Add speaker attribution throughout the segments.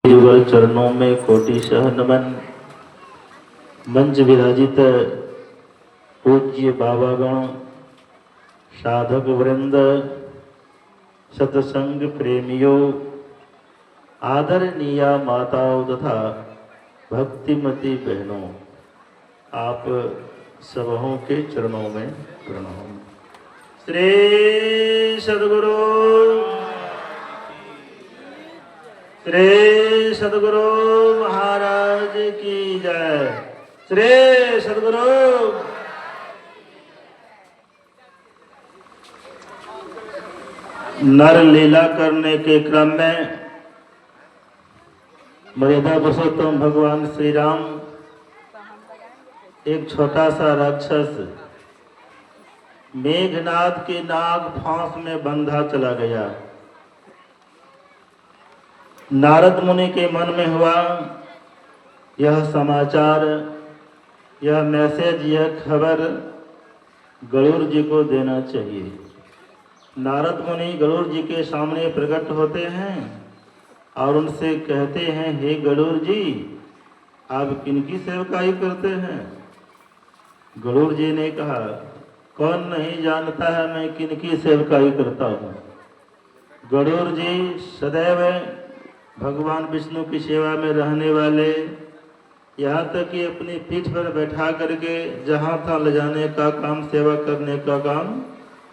Speaker 1: युगल चरणों में कोटिशः नमन। मंच विराजित पूज्य बाबागण, साधक वृंद, सत्संग प्रेमियों, आदरणीय माताओं तथा भक्तिमती बहनों, आप सबों के चरणों में प्रणाम। श्री सद्गुरु श्री सद्गुरु महाराज की जय। श्री सद्गुरु। नर लीला करने के क्रम में मर्यादा पुरुषोत्तम भगवान श्री राम एक छोटा सा राक्षस मेघनाद के नाग फांस में बंधा चला गया। नारद मुनि के मन में हुआ यह समाचार, यह मैसेज, यह खबर गरुड़ जी को देना चाहिए। नारद मुनि गरुड़ जी के सामने प्रकट होते हैं और उनसे कहते हैं, हे गरुड़ जी, आप किनकी सेवकाई करते हैं? गरुड़ जी ने कहा, कौन नहीं जानता है मैं किनकी सेवकाई करता हूँ। गरुड़ जी सदैव भगवान विष्णु की सेवा में रहने वाले, यहाँ तक कि अपनी पीठ पर बैठा करके जहाँ था ले जाने का काम, सेवा करने का काम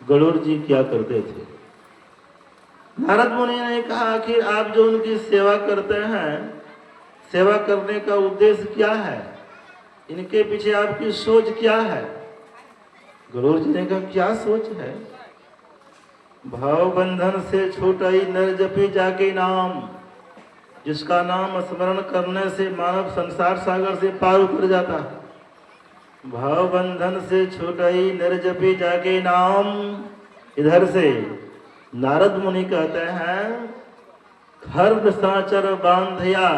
Speaker 1: गरुड़ जी क्या करते थे। नारद मुनि ने कहा, आखिर आप जो उनकी सेवा करते हैं, सेवा करने का उद्देश्य क्या है? इनके पीछे आपकी सोच क्या है? गरुड़ जी ने कहा, क्या सोच है? भाव बंधन से छूटाई नर जपी जाके नाम, जिसका नाम स्मरण करने से मानव संसार सागर से पार उतर जाता है। भाव बंधन से छूटाई नर जपी जाके नाम। इधर से नारद मुनि कहते हैं, खर्व साचर बांधिया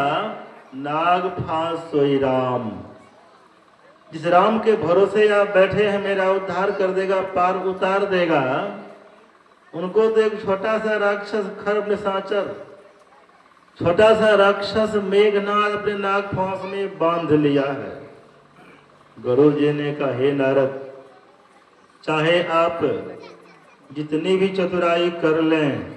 Speaker 1: नाग फांस सोई राम। जिस राम के भरोसे आप बैठे हैं, मेरा उद्धार कर देगा, पार उतार देगा, उनको तो एक छोटा सा राक्षस खर्व साचर, छोटा सा राक्षस मेघनाद अपने नाग फांस में बांध लिया है। गरुड़ जी ने कहा, हे नारद, चाहे आप जितनी भी चतुराई कर लें,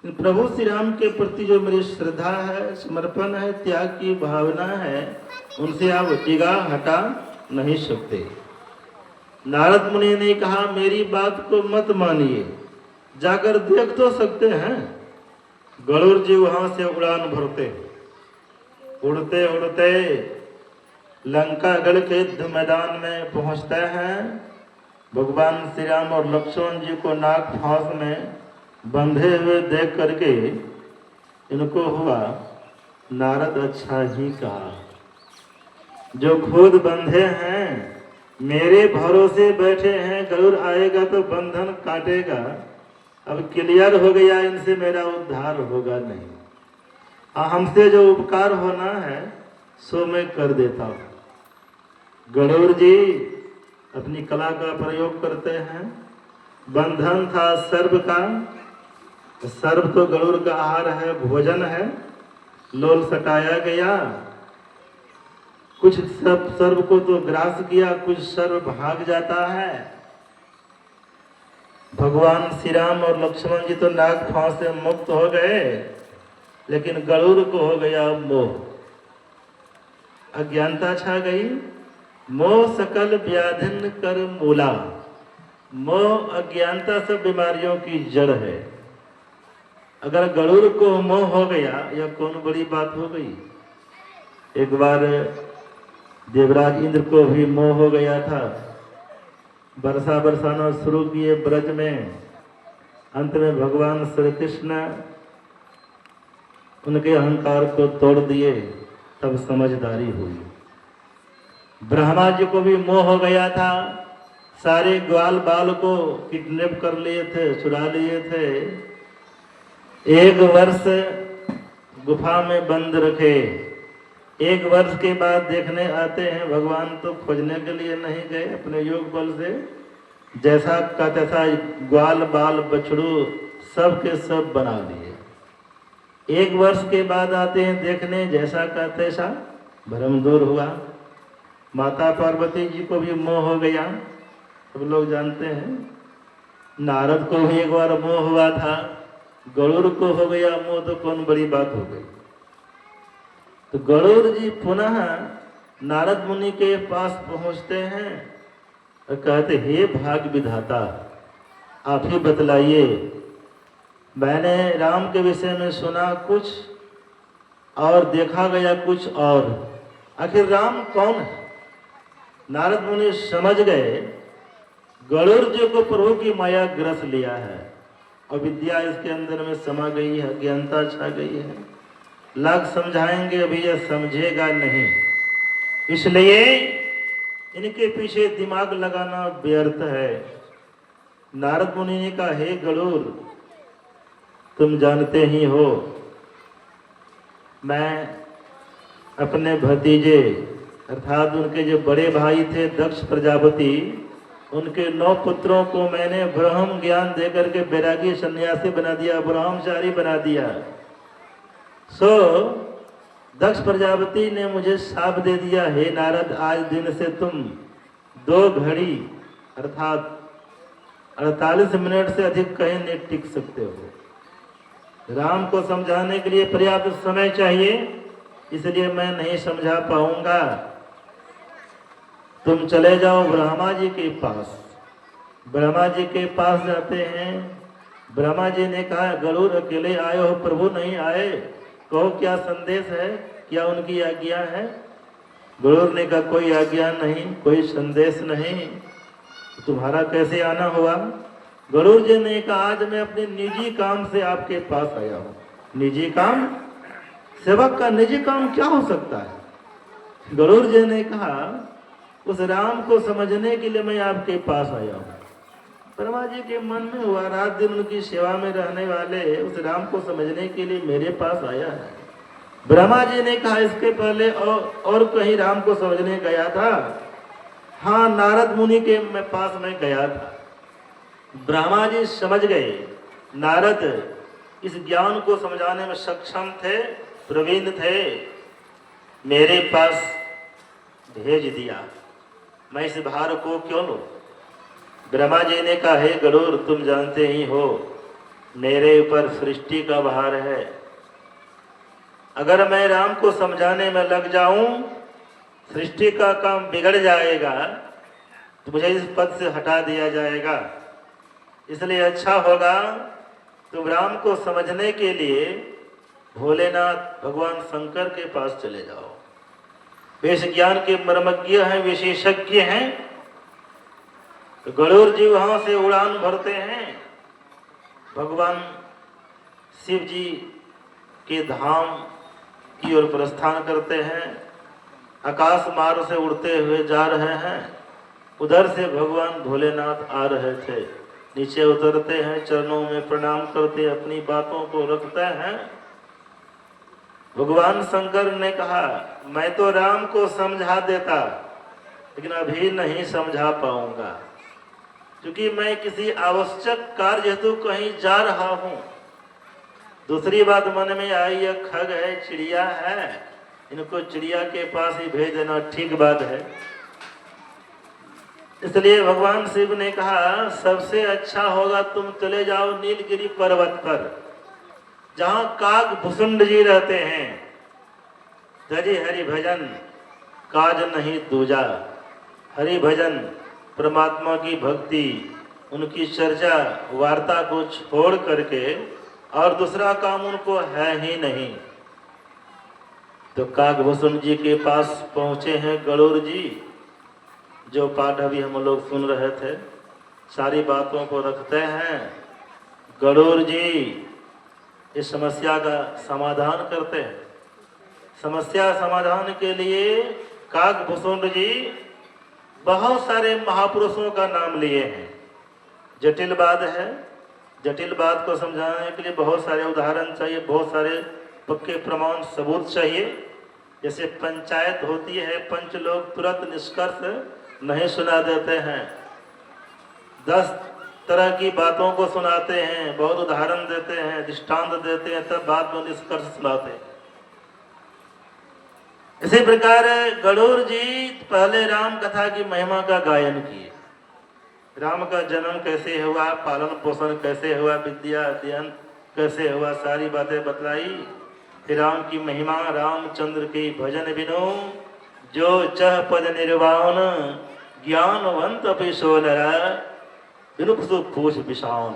Speaker 1: प्रभु श्री राम के प्रति जो मेरी श्रद्धा है, समर्पण है, त्याग की भावना है, उनसे आप निगाह हटा नहीं सकते। नारद मुनि ने कहा, मेरी बात को मत मानिए, जाकर देख तो सकते हैं। गरुड़ जी वहां से उड़ान भरते, उड़ते उड़ते लंकागढ़ के युद्ध मैदान में पहुंचते हैं। भगवान श्री राम और लक्ष्मण जी को नाग फांस में बंधे हुए देख करके इनको हुआ, नारद अच्छा ही कहा, जो खुद बंधे हैं, मेरे भरोसे बैठे हैं, गरुड़ आएगा तो बंधन काटेगा। अब क्लियर हो गया, इनसे मेरा उद्धार होगा नहीं। हमसे जो उपकार होना है सो मैं कर देता हूँ। गरुड़ जी अपनी कला का प्रयोग करते हैं। बंधन था सर्प का, सर्प तो गरुड़ का आहार है, भोजन है। लोल सटाया गया, कुछ सर्प को तो ग्रास किया, कुछ सर्प भाग जाता है। भगवान श्री राम और लक्ष्मण जी तो नाग फांस से मुक्त हो गए, लेकिन गरुड़ को हो गया मोह, अज्ञानता छा गई। मोह सकल व्याधिन कर मूला। मोह अज्ञानता सब बीमारियों की जड़ है। अगर गरुड़ को मोह हो गया, यह कौन बड़ी बात हो गई। एक बार देवराज इंद्र को भी मोह हो गया था, वर्षा बरसाना शुरू किए ब्रज में। अंत में भगवान श्री कृष्ण उनके अहंकार को तोड़ दिए, तब समझदारी हुई। ब्रह्मा जी को भी मोह हो गया था, सारे ग्वाल बाल को किडनैप कर लिए थे, चुरा लिए थे। 1 वर्ष गुफा में बंद रखे। 1 वर्ष के बाद देखने आते हैं, भगवान तो खोजने के लिए नहीं गए, अपने योग बल से जैसा का तैसा ग्वाल बाल बछड़ू सब के सब बना लिए। 1 वर्ष के बाद आते हैं देखने, जैसा का तैसा भ्रम दूर हुआ। माता पार्वती जी को भी मोह हो गया, सब लोग जानते हैं। नारद को भी एक बार मोह हुआ था, गरुड़ को हो गया मोह, तो कौन बड़ी बात हो गई। तो गरुड़ जी पुनः नारद मुनि के पास पहुंचते हैं और कहते, हे भाग विधाता, आप ही बतलाइए, मैंने राम के विषय में सुना कुछ और देखा गया कुछ और, आखिर राम कौन है। नारद मुनि समझ गए गरुड़ जी को प्रभु की माया ग्रस लिया है और विद्या इसके अंदर में समा गई है, अज्ञानता छा गई है। लाख समझाएंगे अभी यह समझेगा नहीं, इसलिए इनके पीछे दिमाग लगाना व्यर्थ है। नारद मुनि ने कहा, हे गरुड़, तुम जानते ही हो मैं अपने भतीजे अर्थात उनके जो बड़े भाई थे दक्ष प्रजापति, उनके 9 पुत्रों को मैंने ब्रह्म ज्ञान देकर के बैरागी सन्यासी बना दिया, ब्रह्मचारी बना दिया। सो दक्ष प्रजापति ने मुझे शाप दे दिया, हे नारद, आज दिन से तुम 2 घड़ी अर्थात 48 मिनट से अधिक कहीं नहीं टिक सकते हो। राम को समझाने के लिए पर्याप्त समय चाहिए, इसलिए मैं नहीं समझा पाऊंगा। तुम चले जाओ ब्रह्मा जी के पास। ब्रह्मा जी के पास जाते हैं। ब्रह्मा जी ने कहा, गरुड़ अकेले आए हो, प्रभु नहीं आए, कहो क्या संदेश है, क्या उनकी आज्ञा है। गरुड़ ने कहा, कोई आज्ञा नहीं, कोई संदेश नहीं, तुम्हारा कैसे आना हुआ। गरुड़ जी ने कहा, आज मैं अपने निजी काम से आपके पास आया हूँ। निजी काम, सेवक का निजी काम क्या हो सकता है। गरुड़ जी ने कहा, उस राम को समझने के लिए मैं आपके पास आया हूँ। ब्रह्मा जी के मन में हुआ, रात दिन उनकी सेवा में रहने वाले उस राम को समझने के लिए मेरे पास आया है। ब्रह्मा जी ने कहा, इसके पहले और कहीं राम को समझने गया था। हाँ, नारद मुनि के पास मैं गया था। ब्रह्मा जी समझ गए नारद इस ज्ञान को समझाने में सक्षम थे, प्रवीण थे, मेरे पास भेज दिया, मैं इस भार को क्यों लूं। ब्रह्मा जी ने कहा, हे गरुड़, तुम जानते ही हो मेरे ऊपर सृष्टि का भार है। अगर मैं राम को समझाने में लग जाऊं, सृष्टि का काम बिगड़ जाएगा, तो मुझे इस पद से हटा दिया जाएगा। इसलिए अच्छा होगा तुम राम को समझने के लिए भोलेनाथ भगवान शंकर के पास चले जाओ। वे इस ज्ञान के मर्मज्ञ हैं, विशेषज्ञ हैं। तो गरुड़ जी वहां से उड़ान भरते हैं, भगवान शिव जी के धाम की ओर प्रस्थान करते हैं। आकाश मार्ग से उड़ते हुए जा रहे हैं। उधर से भगवान भोलेनाथ आ रहे थे, नीचे उतरते हैं, चरणों में प्रणाम करते अपनी बातों को रखते हैं। भगवान शंकर ने कहा, मैं तो राम को समझा देता, लेकिन अभी नहीं समझा पाऊंगा, क्योंकि मैं किसी आवश्यक कार्य हेतु कहीं जा रहा हूं। दूसरी बात मन में आई, यह खग है, चिड़िया है, इनको चिड़िया के पास ही भेज देना ठीक बात है। इसलिए भगवान शिव ने कहा, सबसे अच्छा होगा तुम चले जाओ नीलगिरी पर्वत पर, जहां काग भुसुंड जी रहते हैं। तजी हरि भजन काज नहीं दूजा। हरि भजन, परमात्मा की भक्ति, उनकी चर्चा वार्ता को छोड़ करके और दूसरा काम उनको है ही नहीं। तो काग भुसुंड जी के पास पहुंचे हैं गरुड़ जी। जो पाठ अभी हम लोग सुन रहे थे, सारी बातों को रखते हैं। गरुड़ जी इस समस्या का समाधान करते हैं। समस्या समाधान के लिए काग भुसुंड जी बहुत सारे महापुरुषों का नाम लिए हैं। जटिल बात है, जटिल बात को समझाने के लिए बहुत सारे उदाहरण चाहिए, बहुत सारे पक्के प्रमाण सबूत चाहिए। जैसे पंचायत होती है, पंच लोग तुरंत निष्कर्ष नहीं सुना देते हैं। 10 तरह की बातों को सुनाते हैं, बहुत उदाहरण देते हैं, दृष्टांत देते हैं, तब बाद में निष्कर्ष सुनाते हैं। इसी प्रकार गरुड़ जी पहले राम कथा की महिमा का गायन किए। राम का जन्म कैसे हुआ, पालन पोषण कैसे हुआ, विद्या अध्ययन कैसे हुआ, सारी बातें बतलाई। फिर राम की महिमा, रामचंद्र के भजन बिनो जो चह पद निर्वाण, ज्ञानवंत पिशोनरा बिनु पूछ विषावन।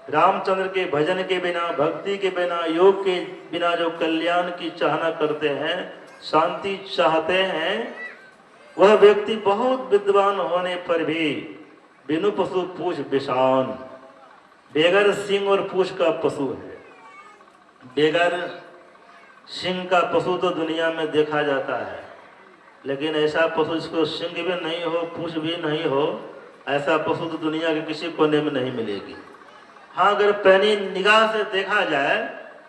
Speaker 1: रामचंद्र के भजन के बिना, भक्ति के बिना, योग के बिना जो कल्याण की चाहना करते हैं, शांति चाहते हैं, वह व्यक्ति बहुत विद्वान होने पर भी बिनु पशु पूछ विषावन, बेगर सिंह और पूछ का पशु है। बेगर सिंह का पशु तो दुनिया में देखा जाता है, लेकिन ऐसा पशु जिसको सिंह भी नहीं हो, पूछ भी नहीं हो, ऐसा पशु तो दुनिया के किसी कोने में नहीं मिलेगी। हाँ, अगर पैनी निगाह से देखा जाए,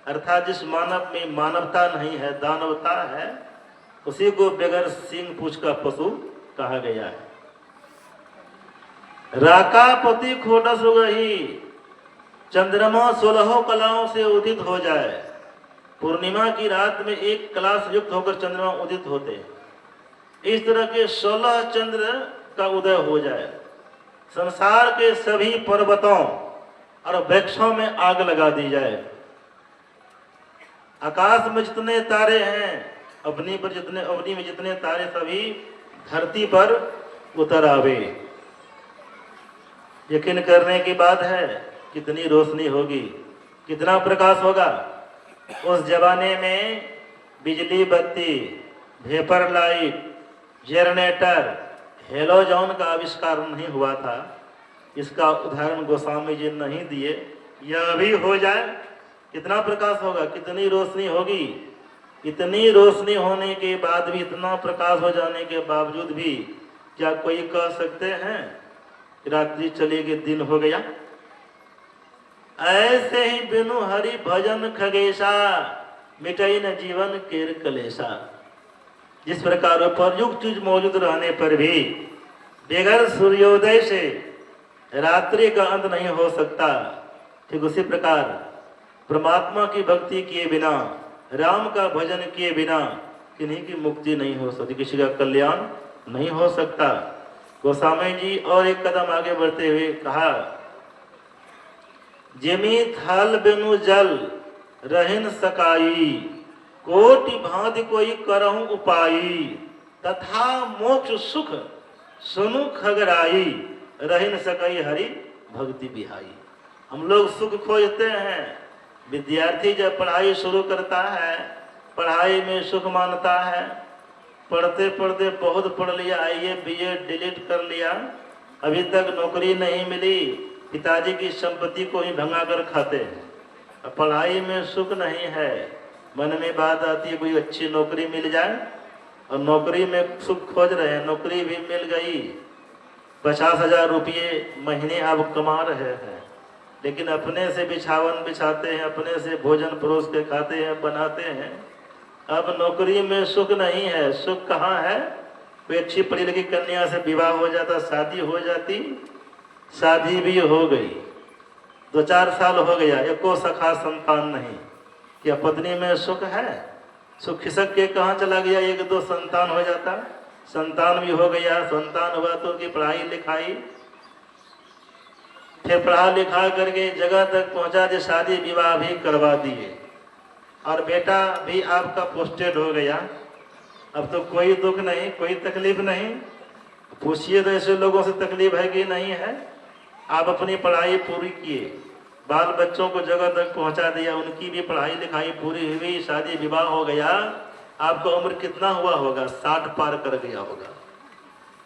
Speaker 1: अर्थात जिस मानव में मानवता नहीं है, दानवता है, उसी को बेगर सिंह पूछ का पशु कहा गया है। राकापति खोटस गही, चंद्रमा 16 कलाओं से उदित हो जाए। पूर्णिमा की रात में एक कला से युक्त होकर चंद्रमा उदित होते हैं। इस तरह के 16 चंद्र का उदय हो जाए, संसार के सभी पर्वतों और वृक्षों में आग लगा दी जाए, आकाश में जितने तारे हैं, अग्नि में जितने तारे सभी धरती पर उतर आवे। यकीन करने की बात है, कितनी रोशनी होगी, कितना प्रकाश होगा। उस जमाने में बिजली बत्ती, वेपर लाइट, जनरेटर, हेलोजन का आविष्कार नहीं हुआ था। इसका उदाहरण गोस्वामी जी नहीं दिए। यह भी हो जाए, कितना प्रकाश होगा, कितनी रोशनी होगी। इतनी रोशनी होने के बाद भी, इतना प्रकाश हो जाने के बावजूद भी, क्या कोई कह सकते हैं रात्रि चली गई, दिन हो गया? ऐसे ही बिनु हरि भजन खगेशा, मिटई न जीवन केर कलेशा। जिस प्रकार उपयुक्त चीज मौजूद रहने पर भी बगैर सूर्योदय से रात्रि का अंत नहीं हो सकता, ठीक उसी प्रकार परमात्मा की भक्ति किए बिना, राम का भजन किए बिना किन्हीं की मुक्ति नहीं हो सकती, किसी का कल्याण नहीं हो सकता। गोस्वामी जी और एक कदम आगे बढ़ते हुए कहा, जिमी थल बिनु जल रहिन सकाई, कोटि भांति कोई करहु उपाई, तथा मोक्ष सुख सुनु खगराई, रहिन सकई हरि भक्ति बिहाई। हम लोग सुख खोजते हैं। विद्यार्थी जब पढ़ाई शुरू करता है, पढ़ाई में सुख मानता है, पढ़ते पढ़ते बहुत पढ़ लिया, आईए बीए डिलीट कर लिया, अभी तक नौकरी नहीं मिली, पिताजी की संपत्ति को ही भंगा कर खाते हैं। पढ़ाई में सुख नहीं है, मन में बात आती है कोई अच्छी नौकरी मिल जाए, और नौकरी में सुख खोज रहे हैं। नौकरी भी मिल गई, 50,000 रुपये महीने आप कमा रहे हैं, लेकिन अपने से बिछावन बिछाते हैं, अपने से भोजन परोस के खाते हैं, बनाते हैं। अब नौकरी में सुख नहीं है। सुख कहाँ है? कोई अच्छी पढ़ी लिखी कन्या से विवाह हो जाता, शादी हो जाती, शादी भी हो गई, 2-4 साल हो गया, एको सखा संतान नहीं। क्या पत्नी में सुख है? सुख खिसक के कहाँ चला गया? 1-2 संतान हो जाता, संतान भी हो गया, संतान हुआ तो उनकी पढ़ाई लिखाई, फिर पढ़ा लिखा करके जगह तक पहुंचा दे, शादी विवाह भी करवा दिए, और बेटा भी आपका पोस्टेड हो गया। अब तो कोई दुख नहीं, कोई तकलीफ नहीं। पूछिए तो ऐसे लोगों से तकलीफ है कि नहीं है? आप अपनी पढ़ाई पूरी किए, बाल बच्चों को जगह तक पहुंचा दिया, उनकी भी पढ़ाई लिखाई पूरी हुई, शादी विवाह हो गया। आपका उम्र कितना हुआ होगा? 60 पार कर गया होगा।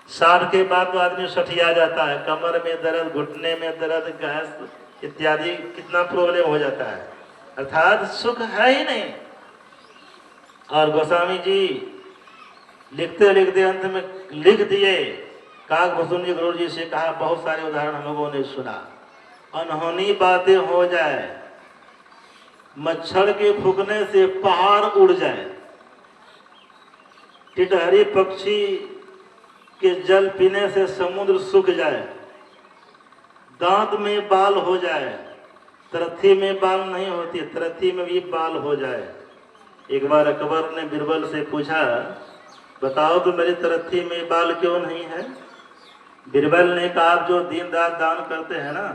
Speaker 1: 60 के बाद तो आदमी सठिया जाता है, कमर में दर्द, घुटने में दर्द, गैस इत्यादि कितना प्रॉब्लम हो जाता है, अर्थात सुख है ही नहीं। और गोस्वामी जी लिखते लिखते अंत में लिख दिए, काकभूषण जी गुरु जी से कहा, बहुत सारे उदाहरण हम लोगों ने सुना, अनहोनी बातें हो जाए, मच्छर के फूकने से पहाड़ उड़ जाए, टिटहरी पक्षी के जल पीने से समुद्र सूख जाए, दांत में बाल हो जाए, तरथी में बाल नहीं होती, तरथी में भी बाल हो जाए। एक बार अकबर ने बीरबल से पूछा, बताओ तो मेरी तरथी में बाल क्यों नहीं है? बीरबल ने कहा, आप जो दिन रात दान करते हैं ना,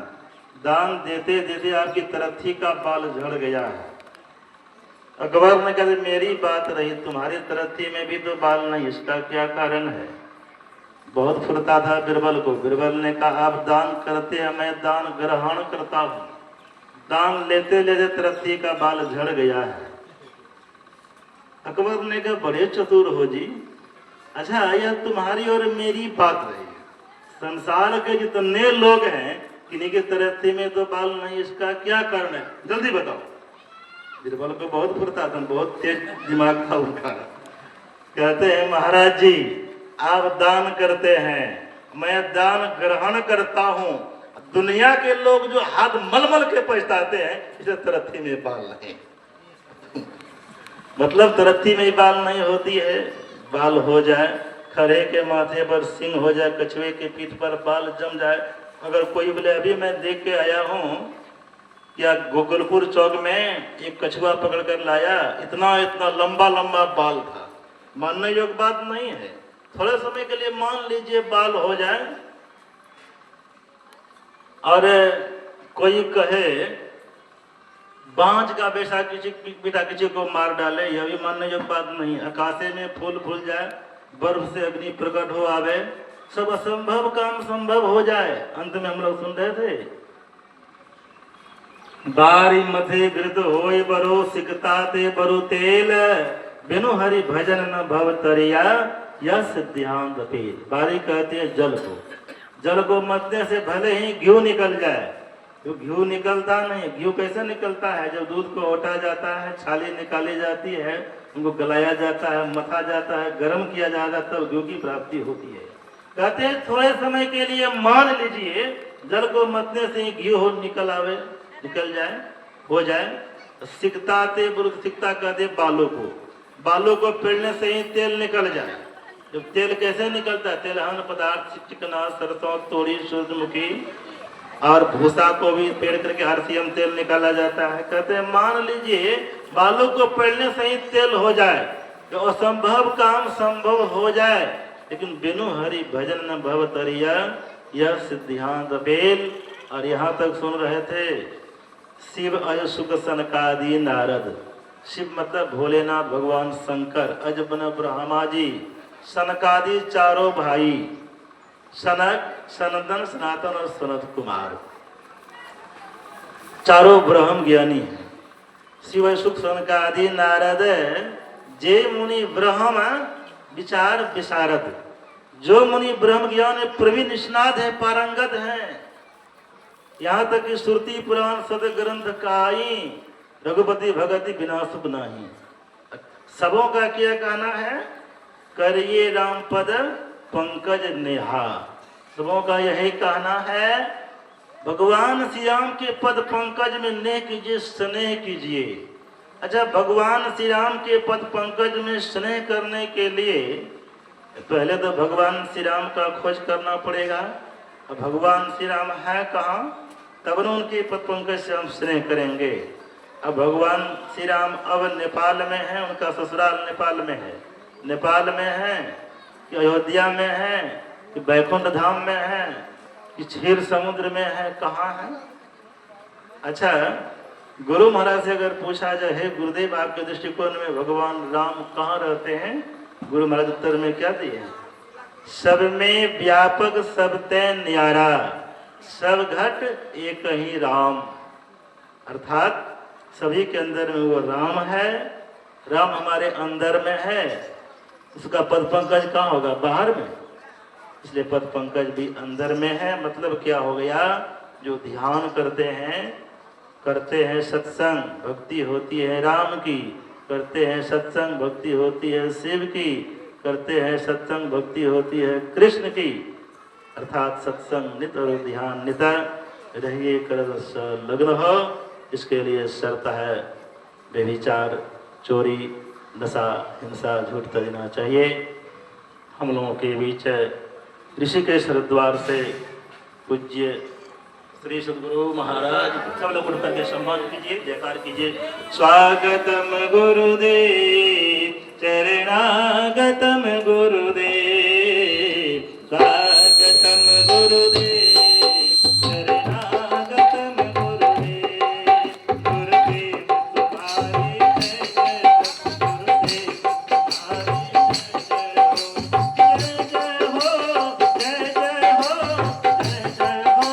Speaker 1: दान देते देते आपकी तरथी का बाल झड़ गया है। अकबर ने कहा, मेरी बात रही, तुम्हारी तरथी में भी तो बाल नहीं, इसका क्या कारण है? बहुत फुर्ता था बीरबल को। बीरबल ने कहा, आप दान करते हैं, मैं दान ग्रहण करता हूँ। दान लेते लेते तरथी का बाल झड़ गया है। अकबर ने कहा, बड़े चतुर हो जी। अच्छा, यह तुम्हारी और मेरी बात रही, संसार के जितने लोग हैं किन्हीं की तरथी में तो बाल नहीं, इसका क्या कारण है? जल्दी बताओ। बीरबल को बहुत फुर्ता था, बहुत तेज दिमाग था उनका। कहते हैं, महाराज जी आप दान करते हैं, मैं दान ग्रहण करता हूं। दुनिया के लोग जो हाथ मलमल के पछताते हैं, इसे तरथी में बाल नहीं। मतलब तरथी में बाल नहीं होती है, बाल हो जाए, खड़े के माथे पर सिंह हो जाए, कछुए के पीठ पर बाल जम जाए। अगर कोई बोले, अभी मैं देख के आया हूँ क्या गोकुलपुर चौक में एक कछुआ पकड़ कर लाया, इतना इतना लंबा लंबा बाल था। मानने योग्य बात नहीं है। थोड़े समय के लिए मान लीजिए बाल हो जाए, और कोई कहे बांझ का बेटा किसी को मार डाले, यह भी मानने योग्य बात नहीं। आकाशे में फूल फूल जाए, बर्फ से अग्नि प्रकट हो आवे, सब असंभव काम संभव हो जाए। अंत में हम लोग सुन रहे थे, बारी मथे घृत होय बरो, सिकता ते बरु तेल, बिनु हरि भजन न भव तरिया, यस ध्यान पेल। बारी कहते हैं जल को। जल को मथने से भले ही घी निकल जाए, तो घी निकलता नहीं। घी कैसे निकलता है? जब दूध को ओटा जाता है, छाली निकाली जाती है, उनको गलाया जाता है, मथा जाता है, गर्म किया जाता है, तब घी की प्राप्ति होती है। कहते हैं थोड़े समय के लिए मान लीजिए जल को मथने से ही घी निकल जाए, हो जाए। सिकता ते बुरुद, सिकता कहते बालों को, बालों को पेड़ने से ही तेल निकल जाए। जब तेल कैसे निकलता है? तेलहन पदार्थ, चिकना, सरसों, तोरी, सूरजमुखी और भूसा को भी पेड़ करके हरसियम तेल निकाला जाता है। कहते हैं मान लीजिए बालों को पेड़ने से ही तेल हो जाए, जो असंभव काम संभव हो जाए, लेकिन बिनु हरि भजन न भव तरिया, यह सिद्धियांत बेल। और यहाँ तक सुन रहे थे शिव अज सुख सनकादि नारद। शिव मतलब भोलेनाथ भगवान शंकर, अज बन ब्रह्मा जी, सनकादि चारों भाई, सनक, सनंदन, सनातन और सनत कुमार, चारों ब्रह्म ज्ञानी है। शिव सुख सनकादि नारद, जे मुनि ब्रह्म विचार विशारद। जो मुनि ब्रह्म ज्ञान प्रवीण निष्णात है, पारंगत है। यहाँ तक कि श्रुति पुराण सद ग्रंथ काई, रघुपति भगति बिना शुभ नाही। सबों का क्या कहना है? करिए राम पद पंकज नेहा। सबों का यही कहना है, भगवान श्री राम के पद पंकज में नेह कीजिए, स्नेह कीजिए। अच्छा, भगवान श्री राम के पद पंकज में स्नेह करने के लिए पहले तो भगवान श्री राम का खोज करना पड़ेगा। भगवान श्री राम है कहाँ? तब न उनके पद पंकज से हम स्नेह करेंगे। अब भगवान श्री राम अब नेपाल में है, उनका ससुराल नेपाल में है। नेपाल में है कि अयोध्या में है कि बैकुंठ धाम में है कि क्षीर समुद्र में है, कहाँ है? अच्छा, गुरु महाराज से अगर पूछा जाए, हे गुरुदेव आपके दृष्टिकोण में भगवान राम कहाँ रहते हैं? गुरु महाराज उत्तर में क्या दिए? सब में व्यापक सब तय न्यारा, सब घट एक ही राम। अर्थात सभी के अंदर में वो राम है। राम हमारे अंदर में है, उसका पद पंकज कहाँ होगा? बाहर में। इसलिए पद पंकज भी अंदर में है। मतलब क्या हो गया? जो ध्यान करते हैं सत्संग, भक्ति होती है राम की। करते हैं सत्संग, भक्ति होती है शिव की। करते हैं सत्संग, भक्ति होती है कृष्ण की। अर्थात सत्संग नित और ध्यान नित रहिए, कर लग्न हो। इसके लिए शर्त है व्यभिचार, चोरी, नशा, हिंसा, झूठ तजना चाहिए। हम लोगों के बीच ऋषिकेश हरिद्वार से पूज्य श्री सद्गुरु महाराज सब लोग उठ करके सम्मान कीजिए, जयकार कीजिए। स्वागतम गुरुदेव चरणागतम गुरुदेव, स्वागतम गुरुदेव चरणागतम गुरुदेव, गुरुदेव तुम्हारी जय जय, गुरुदेव तुम्हारी जय जय हो, जय जय हो, जय जय हो,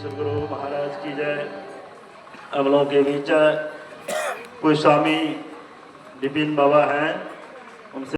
Speaker 1: सद्गुरु महाराज की जय। हम लोगों के बीच कोई स्वामी विपिन बाबा हैं,